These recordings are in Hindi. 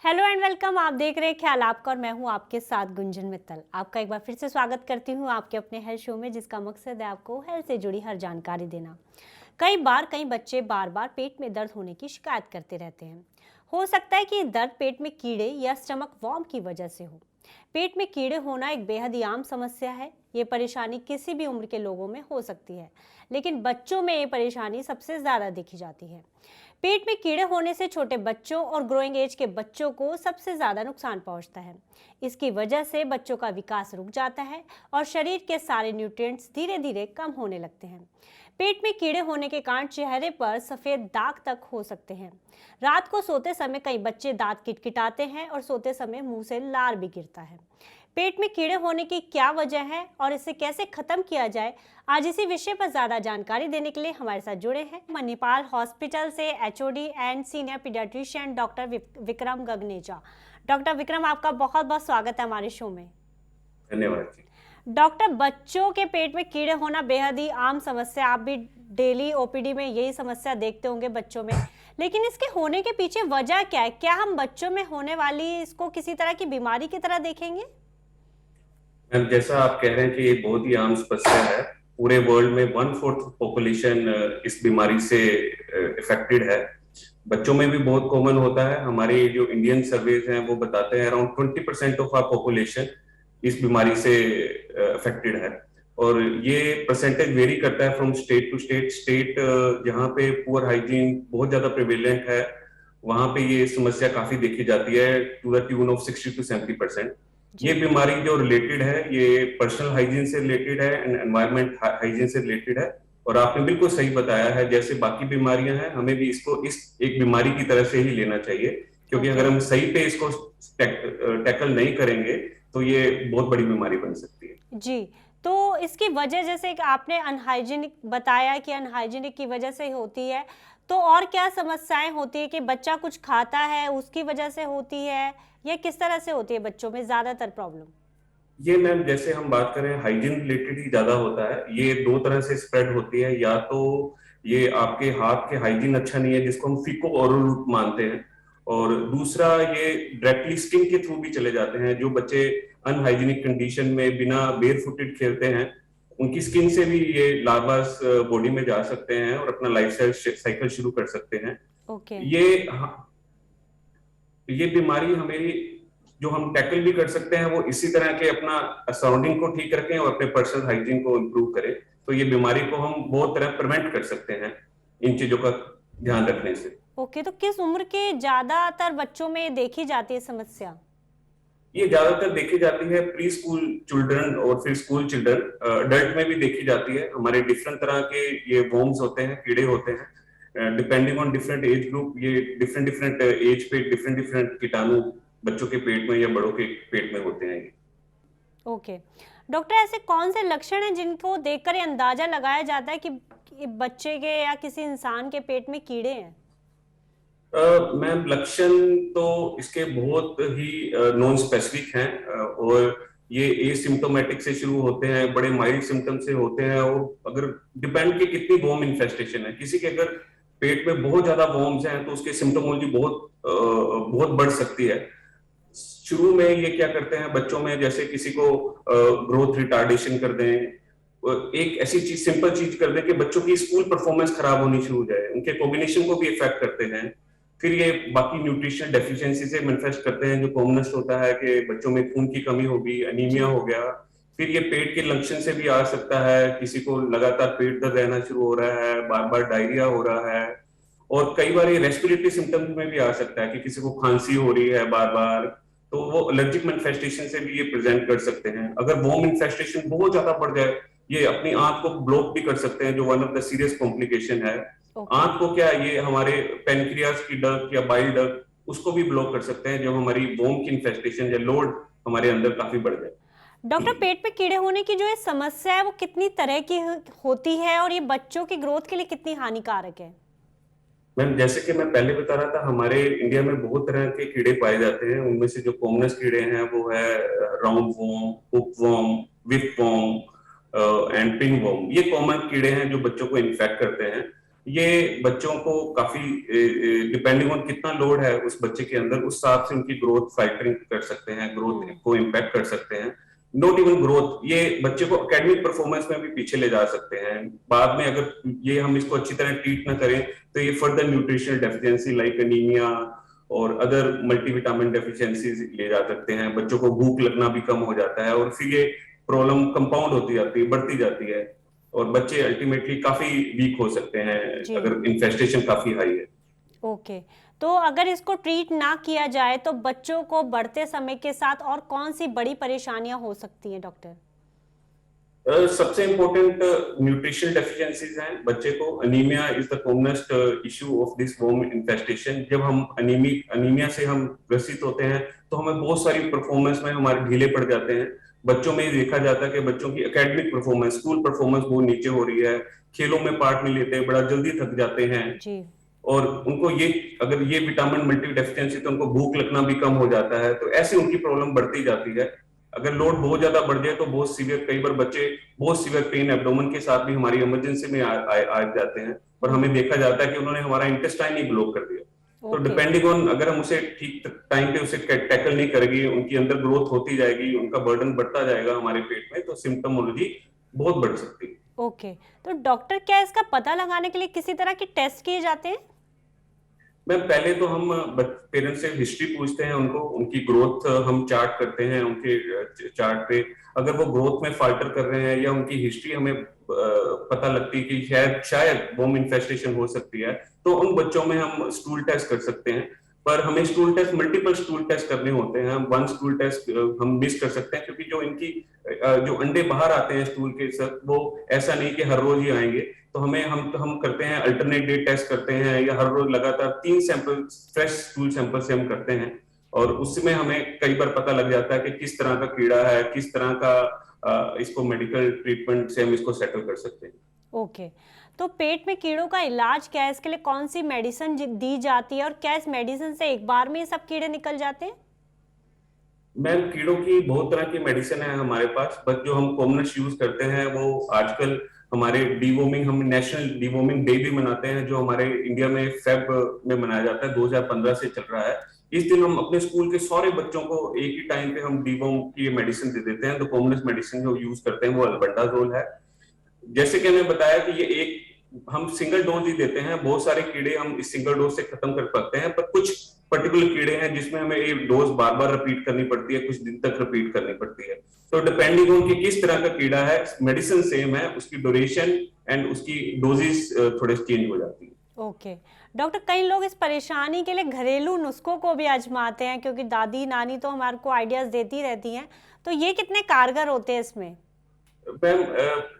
Hello and welcome. आप देख रहे हैं ख्याल आपका और मैं हूं आपके साथ गुंजन मित्तल। आपका एक बार फिर से स्वागत करती हूं आपके अपने हेल्थ शो में, जिसका मकसद है आपको हेल्थ से जुड़ी हर जानकारी देना। कई बार कई बच्चे बार बार पेट में दर्द होने की शिकायत करते रहते हैं। हो सकता है कि दर्द पेट में कीड़े या स्टमक वॉर्म की वजह से हो। पेट में कीड़े होना एक बेहद ही आम समस्या है। ये परेशानी किसी भी उम्र के लोगों में हो सकती है, लेकिन बच्चों में ये परेशानी सबसे ज़्यादा देखी जाती है। पेट में कीड़े होने से छोटे बच्चों और ग्रोइंग एज के बच्चों को सबसे ज़्यादा नुकसान पहुंचता है। इसकी वजह से बच्चों का विकास रुक जाता है और शरीर के सारे न्यूट्रिएंट्स धीरे धीरे कम होने लगते हैं। पेट में कीड़े होने के कारण चेहरे पर सफ़ेद दाग तक हो सकते हैं। रात को सोते समय कई बच्चे दांत किटकिटाते हैं और सोते समय मुंह से लार भी गिरता है। पेट में कीड़े होने की क्या वजह है और इसे कैसे खत्म किया जाए, आज इसी विषय पर ज्यादा जानकारी देने के लिए हमारे साथ जुड़े हैं मणिपाल हॉस्पिटल से HOD and senior paediatrician doctor Vikram Gaganeja. Doctor Vikram, आपका बहुत बहुत स्वागत है हमारे शो में। धन्यवाद जी। डॉक्टर, बच्चों के पेट में कीड़े होना बेहद ही आम समस्या। आप भी डेली ओपीडी में यही समस्या देखते होंगे बच्चों में, लेकिन इसके होने के पीछे वजह क्या है? क्या हम बच्चों में होने वाली इसको किसी तरह की बीमारी की तरह देखेंगे? मैम, जैसा आप कह रहे हैं कि ये बहुत ही आम समस्या है। पूरे वर्ल्ड में 1/4 पॉपुलेशन इस बीमारी से इफेक्टेड है। बच्चों में भी बहुत कॉमन होता है। हमारे जो इंडियन सर्वेज हैं वो बताते हैं अराउंड 20% ऑफ आवर पॉपुलेशन इस बीमारी से अफेक्टेड है। और ये परसेंटेज वेरी करता है from state to state. State जहाँ पे पुअर हाइजीन बहुत ज्यादा प्रिवेलेंट है, वहां पे ये समस्या काफी देखी जाती है, to the tune of 60 to 70%। ये जी। बीमारी जो रिलेटेड है, ये पर्सनल हाइजीन से रिलेटेड है एंड एनवायरमेंट हाइजीन से रिलेटेड है। और आपने बिल्कुल सही बताया है, जैसे बाकी बीमारियां हैं, हमें भी इसको इस एक बीमारी की तरह से ही लेना चाहिए, क्योंकि ओके। अगर हम सही पे इसको टैकल नहीं करेंगे तो ये बहुत बड़ी बीमारी बन सकती है। जी, तो इसकी वजह, जैसे कि आपने अनहाइजीनिक बताया कि अनहाइजीनिक की वजह से होती है, तो और क्या समस्याएं होती है कि बच्चा कुछ खाता है उसकी वजह से होती है, या किस तरह से होती है बच्चों में ज्यादातर प्रॉब्लम? ये मैम, जैसे हम बात करें हाइजीन रिलेटेड ही ज्यादा होता है। ये दो तरह से स्प्रेड होती है। या तो ये आपके हाथ के हाइजीन अच्छा नहीं है, जिसको हम फीको ओरल रूट मानते हैं। और दूसरा, ये डायरेक्टली स्किन के थ्रू भी चले जाते हैं। जो बच्चे अनहाइजीनिक कंडीशन में बिना बेयर फुटेड खेलते हैं, उनकी स्किन से भी ये लार्वास बॉडी में जा सकते हैं और अपना लाइफ साइकिल शुरू कर सकते हैं। ओके। ये ये बीमारी हमें जो हम टैकल भी कर सकते हैं, वो इसी तरह के अपना सराउंडिंग को ठीक रखें और अपने पर्सनल हाइजीन को इम्प्रूव करें। तो ये बीमारी को हम बहुत तरह प्रिवेंट कर सकते हैं इन चीजों का ध्यान रखने से। ओके, तो किस उम्र के ज्यादातर बच्चों में देखी जाती है समस्या? ये ज्यादातर देखी जाती है प्री स्कूल चिल्ड्रन और फिर स्कूल चिल्ड्रन। अडल्ट में भी देखी जाती है। हमारे डिफरेंट तरह के ये वॉर्म्स होते हैं, कीड़े होते हैं। Depending on different age group, ये डिफरेंट डिफरेंट एज पे डिफरेंट डिफरेंट कीटाणु बच्चों के पेट में या बड़ों के पेट में होते हैं। ओके। डॉक्टर, ऐसे कौन से लक्षण हैं जिनको देखकर ये अंदाजा लगाया जाता है कि बच्चे के या किसी इंसान के पेट में कीड़े हैं? मैम, लक्षण तो इसके बहुत ही नॉन स्पेसिफिक हैं। और ये एसिम्टोमेटिक से शुरू होते हैं, बड़े माइल्ड सिम्टम से होते हैं। और अगर डिपेंड कि कितनी वॉर्म इन्फेस्टेशन है, किसी के अगर पेट में बहुत ज्यादा वॉर्म्स हैं तो उसकी सिम्टोमोलॉजी बहुत बढ़ सकती है। शुरू में ये क्या करते हैं बच्चों में, जैसे किसी को ग्रोथ रिटार्डेशन कर दें, एक ऐसी चीज, सिंपल चीज कर दें कि बच्चों की स्कूल परफॉर्मेंस खराब होनी शुरू हो जाए, उनके कॉग्निशन को भी इफेक्ट करते हैं। फिर ये बाकी न्यूट्रिशनल डेफिशिएंसी से मैनिफेस्ट करते हैं, जो कॉमनेस्ट होता है कि बच्चों में खून की कमी होगी, अनीमिया जी। हो गया। फिर ये पेट के लक्षण से भी आ सकता है, किसी को लगातार पेट दर्द रहना शुरू हो रहा है, बार बार डायरिया हो रहा है। और कई बार ये रेस्पिरेटरी सिम्टम्स में भी आ सकता है कि किसी को खांसी हो रही है बार बार। तो वो एलर्जिक मैनिफेस्टेशन से भी ये प्रेजेंट कर सकते हैं। अगर वॉर्म इन्फेस्टेशन बहुत ज्यादा बढ़ जाए, ये अपनी आंत को ब्लॉक भी कर सकते हैं, जो one of the serious complication है। ओके। आंत को क्या, ये हमारे पेनक्रियास की डक्ट या बाइल डक्ट, उसको भी ब्लॉक कर सकते हैं, जब हमारी वॉर्म की इन्फेस्टेशन या लोड हमारे अंदर काफी बढ़ जाए। डॉक्टर, पेट में कीड़े होने की जो ये समस्या है वो कितनी तरह की होती है और ये बच्चों की ग्रोथ के लिए कितनी हानिकारक है? मैम, जैसे कि मैं पहले बता रहा था, हमारे इंडिया में बहुत तरह के कीड़े पाए जाते हैं। उनमें से जो कॉमनेस्ट कीड़े हैं वो है round worm, hook worm, whip worm and pin worm. ये कॉमन कीड़े हैं जो बच्चों को इन्फेक्ट करते हैं। ये बच्चों को काफी डिपेंडिंग ऑन कितना लोड है उस बच्चे के अंदर, उस हिसाब से उनकी ग्रोथ फाइटरिंग कर सकते हैं, ग्रोथ को इम्पैक्ट कर सकते हैं। नॉट इवन ग्रोथ, ये बच्चे को एकेडमिक परफॉर्मेंस में भी पीछे ले जा सकते हैं। बाद में अगर ये हम इसको अच्छी तरह ट्रीट ना करें तो ये further nutritional deficiency like anaemia और अदर मल्टीविटामिन डेफिशिएंसीज ले जा सकते हैं। बच्चों को भूख लगना भी कम हो जाता है और फिर ये प्रॉब्लम कंपाउंड होती जाती है, बढ़ती जाती है, और बच्चे अल्टीमेटली काफी वीक हो सकते हैं जी। अगर इन्फेस्टेशन काफी हाई है। ओके, तो अगर इसको ट्रीट ना किया जाए तो बच्चों को बढ़ते समय के साथ और कौन सी बड़ी परेशानियां हो सकती हैं डॉक्टर? सबसे इंपॉर्टेंट न्यूट्रिशन डेफिशिएंसीज हैं। बच्चे को anaemia is the commonest issue of this worm infestation. जब हम अनीमिया से हम ग्रसित होते हैं तो हमें बहुत सारी परफॉर्मेंस में हमारे ढीले पड़ जाते हैं। बच्चों में देखा जाता है कि बच्चों की एकेडमिक परफॉर्मेंस, स्कूल परफॉर्मेंस बहुत नीचे हो रही है, खेलों में पार्ट नहीं लेते, बड़ा जल्दी थक जाते हैं जी। और उनको ये अगर ये विटामिन मल्टी डेफिशिएंसी तो उनको भूख लगना भी कम हो जाता है, तो ऐसे उनकी प्रॉब्लम बढ़ती जाती है। अगर लोड बहुत ज्यादा बढ़ जाए तो बहुत सीवियर, कई बार बच्चे बहुत सीवियर पेन एब्डोमेन के साथ भी हमारी इमरजेंसी में आ जाते हैं और हमें देखा जाता है कि उन्होंने हमारा इंटेस्टाइन ही ब्लॉक कर दिया। तो डिपेंडिंग ऑन अगर हम उसे ठीक टाइम पे उसे टैकल नहीं करेंगे, उनकी अंदर ग्रोथ होती जाएगी, उनका बर्डन बढ़ता जाएगा हमारे पेट में, तो सिम्टमोलॉजी बहुत बढ़ सकती है। ओके, तो डॉक्टर क्या इसका पता लगाने के लिए किसी तरह के टेस्ट किए जाते हैं? मैम पहले तो हम पेरेंट्स से हिस्ट्री पूछते हैं, उनको उनकी ग्रोथ हम चार्ट करते हैं उनके चार्ट पे। अगर वो ग्रोथ में फाल्टर कर रहे हैं या उनकी हिस्ट्री हमें पता लगती है कि शायद वर्म इन्फेस्टेशन हो सकती है, तो उन बच्चों में हम स्टूल टेस्ट कर सकते हैं। पर हमें stool test, multiple stool test करने होते हैं। वन स्टूल टेस्ट हम मिस कर सकते हैं क्योंकि जो इनकी जो अंडे बाहर आते हैं स्टूल के साथ, वो ऐसा नहीं कि हर रोज ही आएंगे। तो हम करते हैं अल्टरनेट डे टेस्ट करते हैं, या हर रोज लगातार 3 सैंपल फ्रेश स्टूल सैंपल से हम करते हैं, और उसमें हमें कई बार पता लग जाता है कि किस तरह का कीड़ा है, किस तरह का इसको मेडिकल ट्रीटमेंट से हम इसको सेटल कर सकते हैं। ओके, तो पेट में कीड़ों का इलाज क्या है? इसके लिए कौन सी मेडिसिन दी जाती है और क्या इस मेडिसिन से एक बार में ये सब कीड़े निकल जाते हैं? मैम कीड़ों की बहुत तरह की मेडिसिन है हमारे पास, बट जो हम कॉमनस्ट यूज करते हैं वो आजकल हमारे डीवोमिंग, हम नेशनल डीवोमिंग डे भी मनाते हैं जो हमारे इंडिया में फेब में मनाया जाता है, 2015 से चल रहा है। इस दिन हम अपने स्कूल के सारे बच्चों को एक ही टाइम पे हम डीवोम की मेडिसिन दे देते हैं। तो कॉमनस्ट मेडिसिन जो यूज करते हैं वो अल्बेंडाजोल है। जैसे कि मैंने बताया कि ये एक हम सिंगल डोज ही देते हैं, बहुत सारे कीड़े हम इस सिंगल डोज से खत्म कर सकते हैं, पर कुछ पर्टिकुलर कीड़े हैं जिसमें हमें ये डोज बार बार रिपीट करनी पड़ती है, कुछ दिन तक रिपीट करनी पड़ती है। तो डिपेंडिंग ऑन कि किस तरह का कीड़ा है, मेडिसिन सेम है, उसकी ड्यूरेशन एंड उसकी डोजेस थोड़े चेंज हो जाती है। ओके, डॉक्टर कई लोग इस परेशानी के लिए घरेलू नुस्खों को भी आजमाते हैं क्योंकि दादी नानी तो हमारे को आइडियाज देती रहती हैं, तो ये कितने कारगर होते हैं इसमें? मैम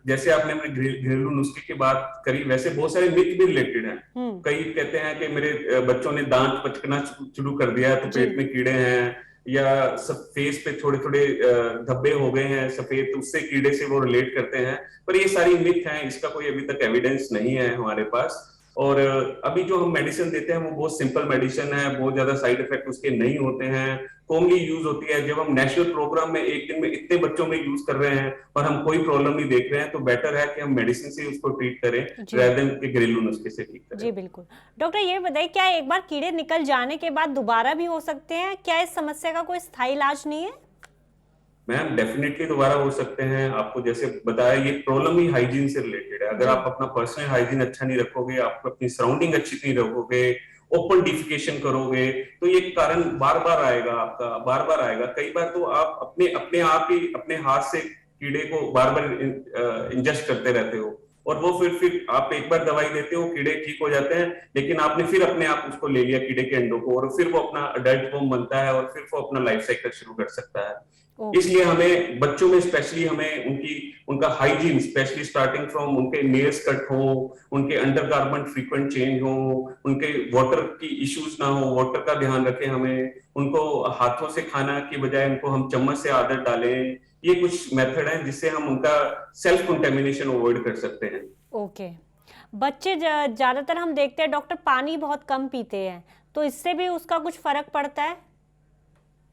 जैसे आपने अपने घरेलू नुस्खे की बात करी, वैसे बहुत सारे मिथ भी रिलेटेड हैं। कई कहते हैं कि मेरे बच्चों ने दांत पचकना शुरू कर दिया है तो पेट में कीड़े हैं, या सब फेस पे थोड़े थोड़े धब्बे हो गए हैं सफेद, तो उससे कीड़े से वो रिलेट करते हैं। पर ये सारी मिथ हैं, इसका कोई अभी तक एविडेंस नहीं है हमारे पास। और अभी जो हम मेडिसिन देते हैं वो बहुत सिंपल मेडिसिन है, बहुत ज्यादा साइड इफेक्ट उसके नहीं होते हैं, कॉमनली यूज होती है। जब हम नेशनल प्रोग्राम में एक दिन में इतने बच्चों में यूज कर रहे हैं और हम कोई प्रॉब्लम नहीं देख रहे हैं, तो बेटर है कि हम मेडिसिन से उसको ट्रीट करें rather than कि घरेलू नुस्खे से ठीक करें। जी बिल्कुल। डॉक्टर ये बताइए, क्या एक बार कीड़े निकल जाने के बाद दोबारा भी हो सकते हैं? क्या इस समस्या का कोई स्थायी इलाज नहीं है? मैम डेफिनेटली दोबारा हो सकते हैं। आपको जैसे बताया, ये प्रॉब्लम ही हाइजीन से रिलेटेड है। अगर आप अपना पर्सनल हाइजीन अच्छा नहीं रखोगे, आप अपनी सराउंडिंग अच्छी नहीं रखोगे, ओपन डिफिकेशन करोगे, तो ये कारण बार बार आएगा, आपका बार बार आएगा। कई बार तो आप अपने अपने आप ही अपने हाथ से कीड़े को बार बार इंजेस्ट करते रहते हो, और वो फिर आप एक बार दवाई देते हो, कीड़े ठीक हो जाते हैं, लेकिन आपने फिर अपने आप उसको ले लिया कीड़े के अंडों को, और फिर वो अपना अडल्ट फॉर्म बनता है और फिर वो अपना लाइफ साइकिल शुरू कर सकता है। इसलिए हमें बच्चों में स्पेशली हमें उनका हाइजीन, स्पेशली स्टार्टिंग फ्रॉम उनके नेल्स कट हो, उनके अंडरगारमेंट फ्रीक्वेंट चेंज हो, उनके वाटर की इश्यूज ना हो, वाटर का ध्यान रखें हमें, उनको हाथों से खाना की बजाय उनको हम चम्मच से आदत डालें। ये कुछ मेथड है जिससे हम उनका सेल्फ कंटेमिनेशन अवॉइड कर सकते हैं। ओके, बच्चे ज्यादातर हम देखते हैं डॉक्टर पानी बहुत कम पीते हैं, तो इससे भी उसका कुछ फर्क पड़ता है?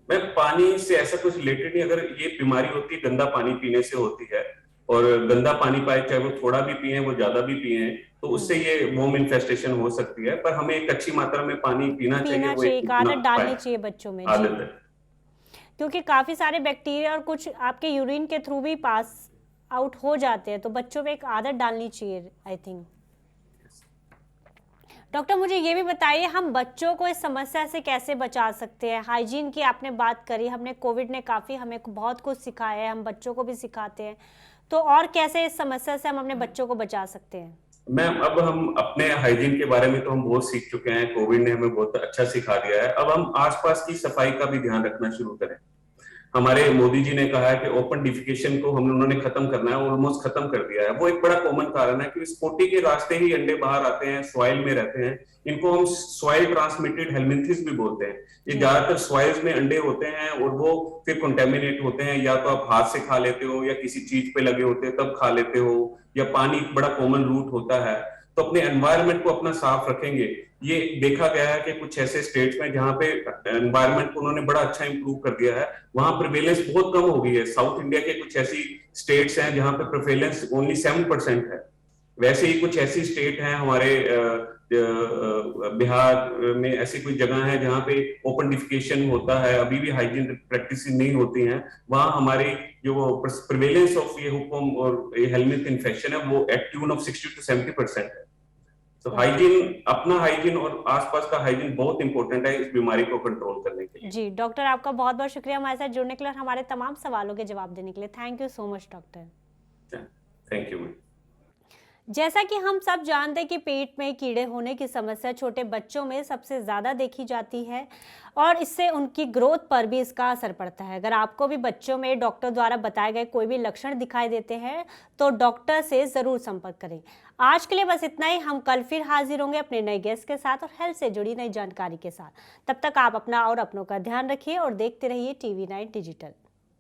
मैं पानी से ऐसा कुछ रिलेटेड नहीं, अगर ये बीमारी होती है गंदा पानी पीने से होती है, और गंदा पानी पाए, चाहे वो थोड़ा भी पिए वो ज्यादा भी पिए, तो उससे ये वॉर्म इन्फेस्टेशन हो सकती है। पर हमें एक अच्छी मात्रा में पानी पीना चाहिए, पीना वो चाहिए, एक एक ना आदत डालनी चाहिए बच्चों में जी। आदत है। क्योंकि काफ़ी सारे बैक्टीरिया और कुछ आपके यूरिन के थ्रू भी पास आउट हो जाते हैं, तो बच्चों में एक आदत डालनी चाहिए आई थिंक। डॉक्टर मुझे ये भी बताइए, हम बच्चों को इस समस्या से कैसे बचा सकते हैं? हाइजीन की आपने बात करी, हमने कोविड ने काफ़ी हमें बहुत कुछ सिखाया है, हम बच्चों को भी सिखाते हैं, तो और कैसे इस समस्या से हम अपने बच्चों को बचा सकते हैं? मैम, अब हम अपने हाइजीन के बारे में तो हम बहुत सीख चुके हैं, कोविड ने हमें बहुत अच्छा सिखा दिया है। अब हम आसपास की सफाई का भी ध्यान रखना शुरू करें। हमारे मोदी जी ने कहा है कि ओपन डिफिकेशन को हम उन्होंने खत्म करना है, ऑलमोस्ट खत्म कर दिया है। वो एक बड़ा कॉमन कारण है कि स्पोटी के रास्ते ही अंडे बाहर आते हैं, सॉइल में रहते हैं। इनको हम सॉइल ट्रांसमिटेड हेलमिंथिस भी बोलते हैं। ये ज्यादातर सॉइल्स में अंडे होते हैं और वो फिर कंटेमिनेट होते हैं, या तो आप हाथ से खा लेते हो या किसी चीज पे लगे होते हैं तब खा लेते हो, या पानी बड़ा कॉमन रूट होता है। तो अपने एनवायरनमेंट को अपना साफ रखेंगे। ये देखा गया है कि कुछ ऐसे स्टेट्स में जहां पे एनवायरनमेंट को उन्होंने बड़ा अच्छा इंप्रूव कर दिया है, वहां प्रिवेलेंस बहुत कम हो गई है। साउथ इंडिया के कुछ ऐसी स्टेट्स हैं जहां पे प्रिवेलेंस ओनली 7% है। वैसे ही कुछ ऐसी स्टेट हैं हमारे बिहार में, ऐसी कुछ जगह है जहां पे ओपन डिफिकेशन होता है, अभी भी हाइजीन प्रैक्टिस नहीं होती हैं। वहां हमारी जो प्रिवेलेंस ऑफ ये हुक्म और ये हेलमेट इन्फेक्शन है वो एट ट्यून ऑफ 60 to 70% है। तो हाइजीन, अपना हाइजीन और आसपास का हाइजीन बहुत इंपॉर्टेंट है इस बीमारी को कंट्रोल करने के लिए। जी डॉक्टर, आपका बहुत बहुत शुक्रिया हमारे साथ जुड़ने के लिए और हमारे तमाम सवालों के जवाब देने के लिए। Thank you so much doctor. Thank you. जैसा कि हम सब जानते हैं कि पेट में कीड़े होने की समस्या छोटे बच्चों में सबसे ज़्यादा देखी जाती है और इससे उनकी ग्रोथ पर भी इसका असर पड़ता है। अगर आपको भी बच्चों में डॉक्टर द्वारा बताए गए कोई भी लक्षण दिखाई देते हैं तो डॉक्टर से ज़रूर संपर्क करें। आज के लिए बस इतना ही। हम कल फिर हाजिर होंगे अपने नए गेस्ट के साथ और हेल्थ से जुड़ी नई जानकारी के साथ। तब तक आप अपना और अपनों का ध्यान रखिए और देखते रहिए TV9 डिजिटल।